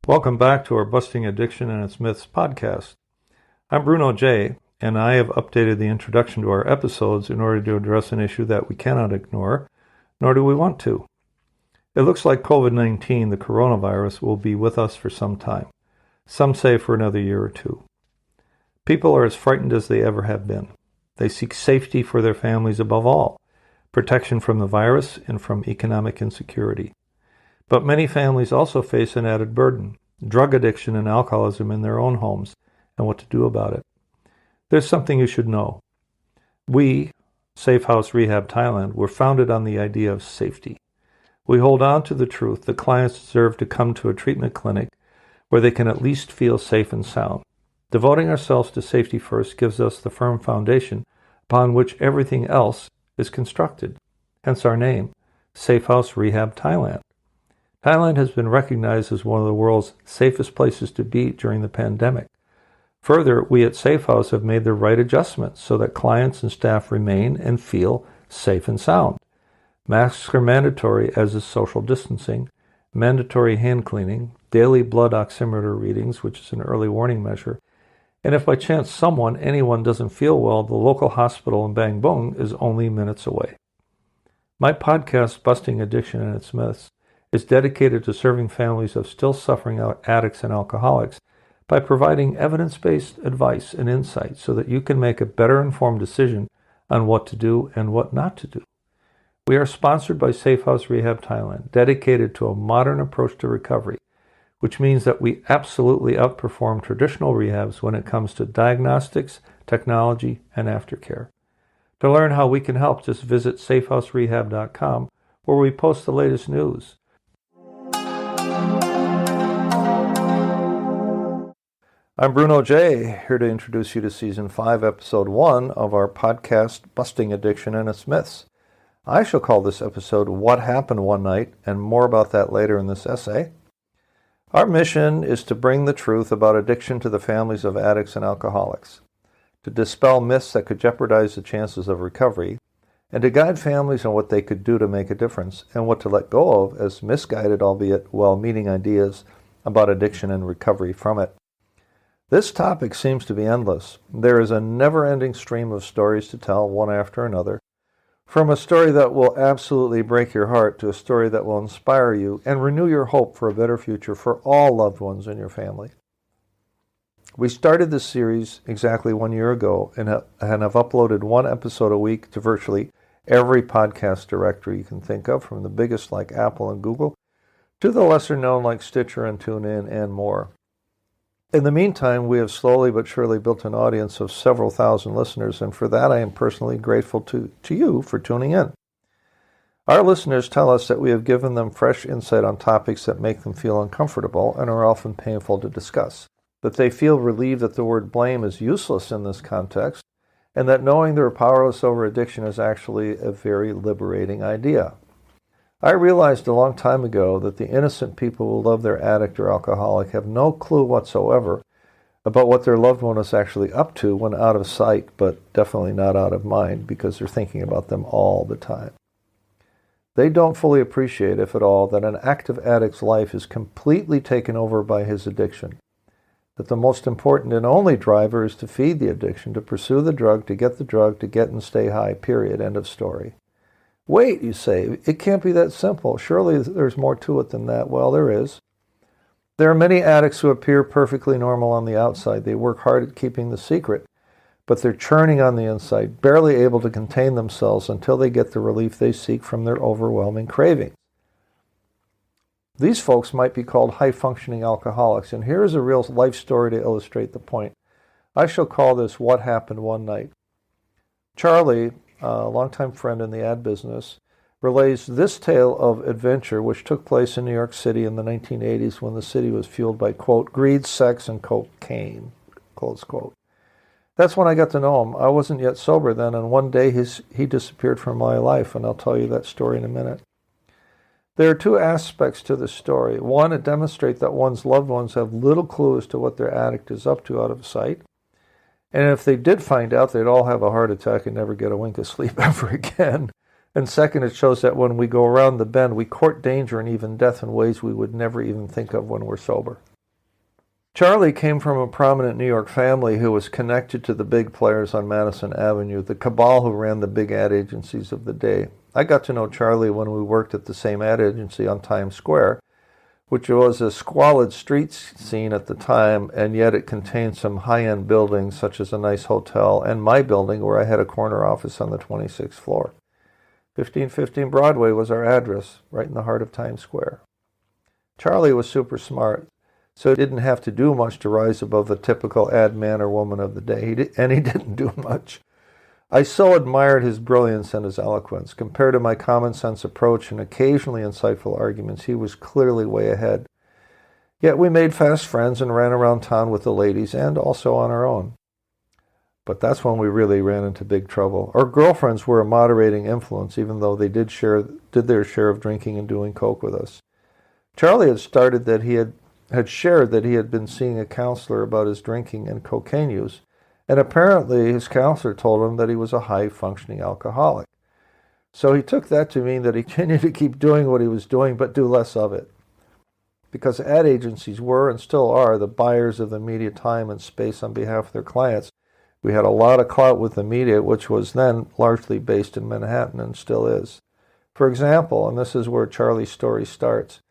Welcome back to our Busting Addiction and Its Myths podcast. I'm Bruno J., and I have updated the introduction to our episodes in order to address an issue that we cannot ignore, nor do we want to. It looks like COVID-19, the coronavirus, will be with us for some time. Some say for another year or two. People are as frightened as they ever have been. They seek safety for their families above all, protection from the virus and from economic insecurity. But many families also face an added burden, drug addiction and alcoholism in their own homes, and what to do about it. There's something you should know. We, Safe House Rehab Thailand, were founded on the idea of safety. We hold on to the truth that clients deserve to come to a treatment clinic where they can at least feel safe and sound. Devoting ourselves to safety first gives us the firm foundation upon which everything else is constructed, hence our name, Safe House Rehab Thailand. Thailand has been recognized as one of the world's safest places to be during the pandemic. Further, we at Safe House have made the right adjustments so that clients and staff remain and feel safe and sound. Masks are mandatory, as is social distancing, mandatory hand cleaning, daily blood oximeter readings, which is an early warning measure, and if by chance anyone doesn't feel well, the local hospital in Bang Bung is only minutes away. My podcast, Busting Addiction and Its Myths, is dedicated to serving families of still suffering addicts and alcoholics by providing evidence-based advice and insight so that you can make a better informed decision on what to do and what not to do. We are sponsored by Safe House Rehab Thailand, dedicated to a modern approach to recovery, which means that we absolutely outperform traditional rehabs when it comes to diagnostics, technology, and aftercare. To learn how we can help, just visit safehouserehab.com, where we post the latest news. I'm Bruno J., here to introduce you to Season 5, Episode 1 of our podcast, Busting Addiction and Its Myths. I shall call this episode What Happened One Night, and more about that later in this essay. Our mission is to bring the truth about addiction to the families of addicts and alcoholics, to dispel myths that could jeopardize the chances of recovery, and to guide families on what they could do to make a difference and what to let go of as misguided, albeit well-meaning ideas about addiction and recovery from it. This topic seems to be endless. There is a never-ending stream of stories to tell, one after another, from a story that will absolutely break your heart to a story that will inspire you and renew your hope for a better future for all loved ones in your family. We started this series exactly 1 year ago and have uploaded one episode a week to virtually every podcast directory you can think of, from the biggest like Apple and Google to the lesser known like Stitcher and TuneIn and more. In the meantime, we have slowly but surely built an audience of several thousand listeners, and for that I am personally grateful to you for tuning in. Our listeners tell us that we have given them fresh insight on topics that make them feel uncomfortable and are often painful to discuss, that they feel relieved that the word blame is useless in this context, and that knowing they're powerless over addiction is actually a very liberating idea. I realized a long time ago that the innocent people who love their addict or alcoholic have no clue whatsoever about what their loved one is actually up to when out of sight, but definitely not out of mind, because they're thinking about them all the time. They don't fully appreciate, if at all, that an active addict's life is completely taken over by his addiction, that the most important and only driver is to feed the addiction, to pursue the drug, to get and stay high, period, end of story. Wait, you say, it can't be that simple. Surely there's more to it than that. Well, there is. There are many addicts who appear perfectly normal on the outside. They work hard at keeping the secret, but they're churning on the inside, barely able to contain themselves until they get the relief they seek from their overwhelming cravings. These folks might be called high-functioning alcoholics, and here is a real life story to illustrate the point. I shall call this What Happened One Night. Charlie, a longtime friend in the ad business, relays this tale of adventure which took place in New York City in the 1980s when the city was fueled by, quote, greed, sex, and cocaine, close quote. That's when I got to know him. I wasn't yet sober then, and one day he disappeared from my life, and I'll tell you that story in a minute. There are two aspects to this story. One, it demonstrates that one's loved ones have little clue as to what their addict is up to out of sight. And if they did find out, they'd all have a heart attack and never get a wink of sleep ever again. And second, it shows that when we go around the bend, we court danger and even death in ways we would never even think of when we're sober. Charlie came from a prominent New York family who was connected to the big players on Madison Avenue, the cabal who ran the big ad agencies of the day. I got to know Charlie when we worked at the same ad agency on Times Square, which was a squalid street scene at the time, and yet it contained some high-end buildings, such as a nice hotel, and my building, where I had a corner office on the 26th floor. 1515 Broadway was our address, right in the heart of Times Square. Charlie was super smart, so he didn't have to do much to rise above the typical ad man or woman of the day, and he didn't do much. I so admired his brilliance and his eloquence. Compared to my common-sense approach and occasionally insightful arguments, he was clearly way ahead. Yet we made fast friends and ran around town with the ladies and also on our own. But that's when we really ran into big trouble. Our girlfriends were a moderating influence, even though they did their share of drinking and doing coke with us. Charlie had shared that he had been seeing a counselor about his drinking and cocaine use, and apparently his counselor told him that he was a high-functioning alcoholic. So he took that to mean that he continued to keep doing what he was doing, but do less of it. Because ad agencies were and still are the buyers of the media time and space on behalf of their clients, we had a lot of clout with the media, which was then largely based in Manhattan and still is. For example, and this is where Charlie's story starts,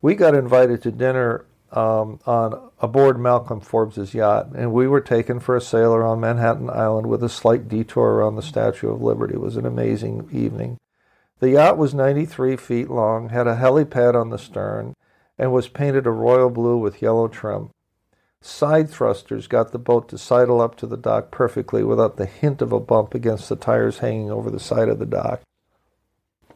we got invited to dinner on aboard Malcolm Forbes' yacht, and we were taken for a sail around Manhattan Island with a slight detour around the Statue of Liberty. It was an amazing evening. The yacht was 93 feet long, had a helipad on the stern, and was painted a royal blue with yellow trim. Side thrusters got the boat to sidle up to the dock perfectly without the hint of a bump against the tires hanging over the side of the dock.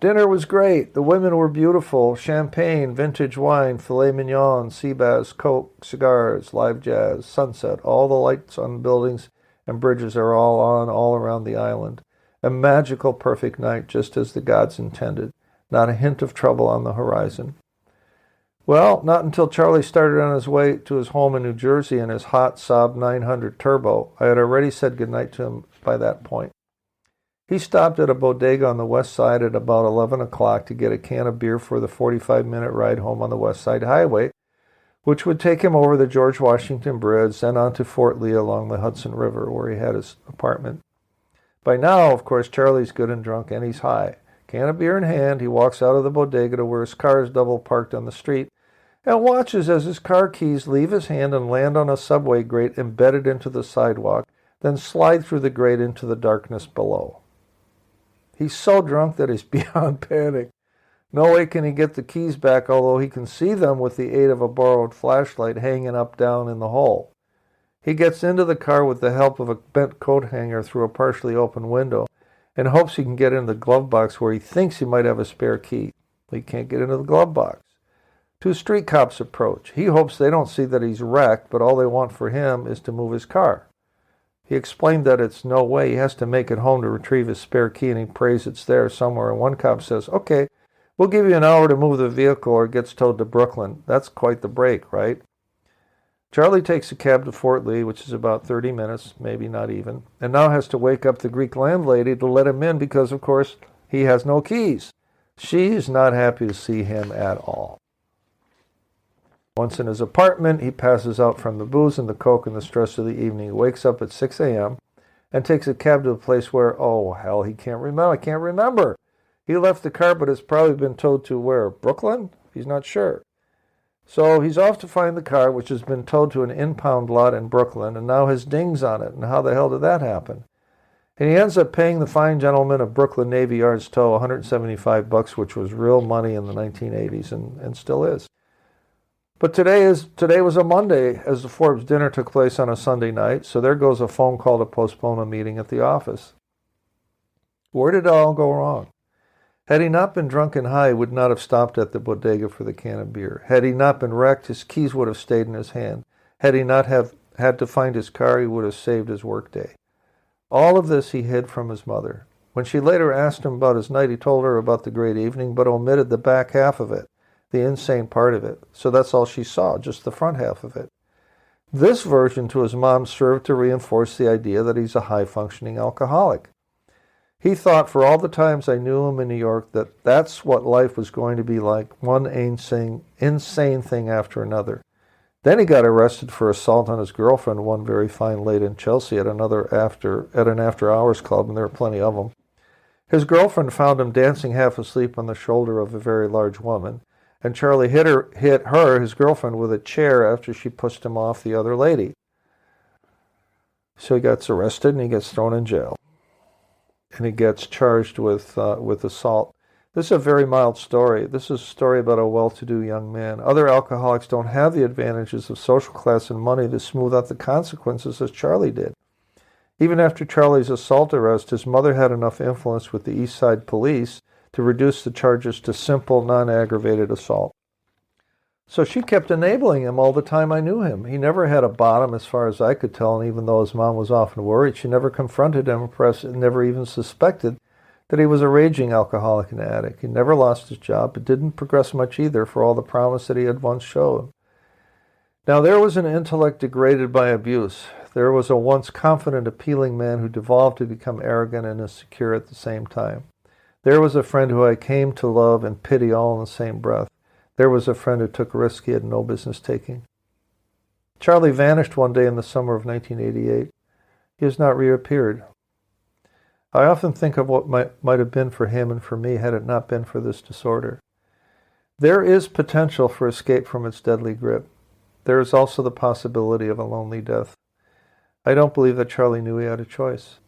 Dinner was great. The women were beautiful. Champagne, vintage wine, filet mignon, sea bass, coke, cigars, live jazz, sunset. All the lights on buildings and bridges are all on all around the island. A magical, perfect night, just as the gods intended. Not a hint of trouble on the horizon. Well, not until Charlie started on his way to his home in New Jersey in his hot Saab 900 Turbo. I had already said goodnight to him by that point. He stopped at a bodega on the west side at about 11 o'clock to get a can of beer for the 45-minute ride home on the West Side Highway, which would take him over the George Washington Bridge, then on to Fort Lee along the Hudson River, where he had his apartment. By now, of course, Charlie's good and drunk, and he's high. Can of beer in hand, he walks out of the bodega to where his car is double parked on the street, and watches as his car keys leave his hand and land on a subway grate embedded into the sidewalk, then slide through the grate into the darkness below. He's so drunk that he's beyond panic. No way can he get the keys back, although he can see them with the aid of a borrowed flashlight hanging up down in the hole. He gets into the car with the help of a bent coat hanger through a partially open window and hopes he can get into the glove box where he thinks he might have a spare key. He can't get into the glove box. Two street cops approach. He hopes they don't see that he's wrecked, but all they want for him is to move his car. He explained that it's no way. He has to make it home to retrieve his spare key, and he prays it's there somewhere. And one cop says, "Okay, we'll give you an hour to move the vehicle or it gets towed to Brooklyn." That's quite the break, right? Charlie takes a cab to Fort Lee, which is about 30 minutes, maybe not even, and now has to wake up the Greek landlady to let him in because, of course, he has no keys. She is not happy to see him at all. Once in his apartment, he passes out from the booze and the coke and the stress of the evening. He wakes up at 6 a.m. and takes a cab to a place where, oh, hell, he can't remember. I can't remember. He left the car, but it's probably been towed to where? Brooklyn? He's not sure. So he's off to find the car, which has been towed to an impound lot in Brooklyn, and now has dings on it. And how the hell did that happen? And he ends up paying the fine gentleman of Brooklyn Navy Yard's tow $175, which was real money in the 1980s and still is. But today was a Monday, as the Forbes dinner took place on a Sunday night, so there goes a phone call to postpone a meeting at the office. Where did it all go wrong? Had he not been drunk and high, he would not have stopped at the bodega for the can of beer. Had he not been wrecked, his keys would have stayed in his hand. Had he not have had to find his car, he would have saved his workday. All of this he hid from his mother. When she later asked him about his night, he told her about the great evening, but omitted the back half of it, the insane part of it. So that's all she saw, just the front half of it. This version to his mom served to reinforce the idea that he's a high-functioning alcoholic. He thought, for all the times I knew him in New York, that that's what life was going to be like, one insane thing after another. Then he got arrested for assault on his girlfriend one very fine late in Chelsea at an after-hours club, and there were plenty of them. His girlfriend found him dancing half asleep on the shoulder of a very large woman, and Charlie hit her, his girlfriend, with a chair after she pushed him off the other lady. So he gets arrested and he gets thrown in jail. And he gets charged with assault. This is a very mild story. This is a story about a well-to-do young man. Other alcoholics don't have the advantages of social class and money to smooth out the consequences as Charlie did. Even after Charlie's assault arrest, his mother had enough influence with the East Side police to reduce the charges to simple, non-aggravated assault. So she kept enabling him all the time I knew him. He never had a bottom as far as I could tell, and even though his mom was often worried, she never confronted him, never even suspected that he was a raging alcoholic and addict. He never lost his job, but didn't progress much either for all the promise that he had once showed. Now there was an intellect degraded by abuse. There was a once confident, appealing man who devolved to become arrogant and insecure at the same time. There was a friend who I came to love and pity all in the same breath. There was a friend who took risks he had no business taking. Charlie vanished one day in the summer of 1988. He has not reappeared. I often think of what might have been for him and for me had it not been for this disorder. There is potential for escape from its deadly grip. There is also the possibility of a lonely death. I don't believe that Charlie knew he had a choice.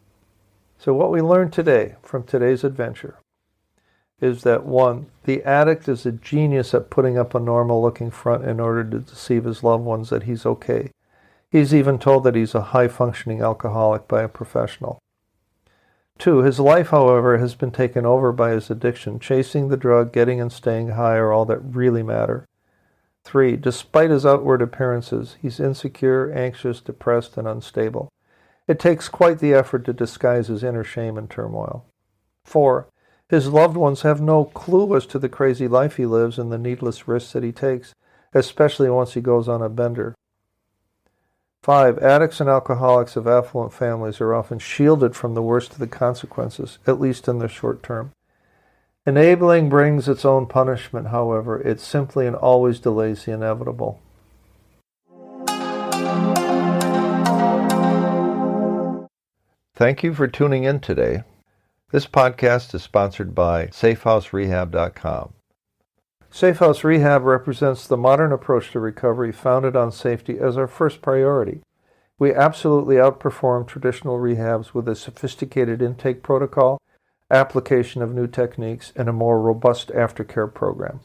So what we learned today from today's adventure is that 1, the addict is a genius at putting up a normal-looking front in order to deceive his loved ones that he's okay. He's even told that he's a high-functioning alcoholic by a professional. 2, his life, however, has been taken over by his addiction. Chasing the drug, getting and staying high are all that really matter. 3, despite his outward appearances, he's insecure, anxious, depressed, and unstable. It takes quite the effort to disguise his inner shame and turmoil. 4, his loved ones have no clue as to the crazy life he lives and the needless risks that he takes, especially once he goes on a bender. 5, addicts and alcoholics of affluent families are often shielded from the worst of the consequences, at least in the short term. Enabling brings its own punishment, however. It simply and always delays the inevitable. Thank you for tuning in today. This podcast is sponsored by SafeHouseRehab.com. SafeHouse Rehab represents the modern approach to recovery founded on safety as our first priority. We absolutely outperform traditional rehabs with a sophisticated intake protocol, application of new techniques, and a more robust aftercare program.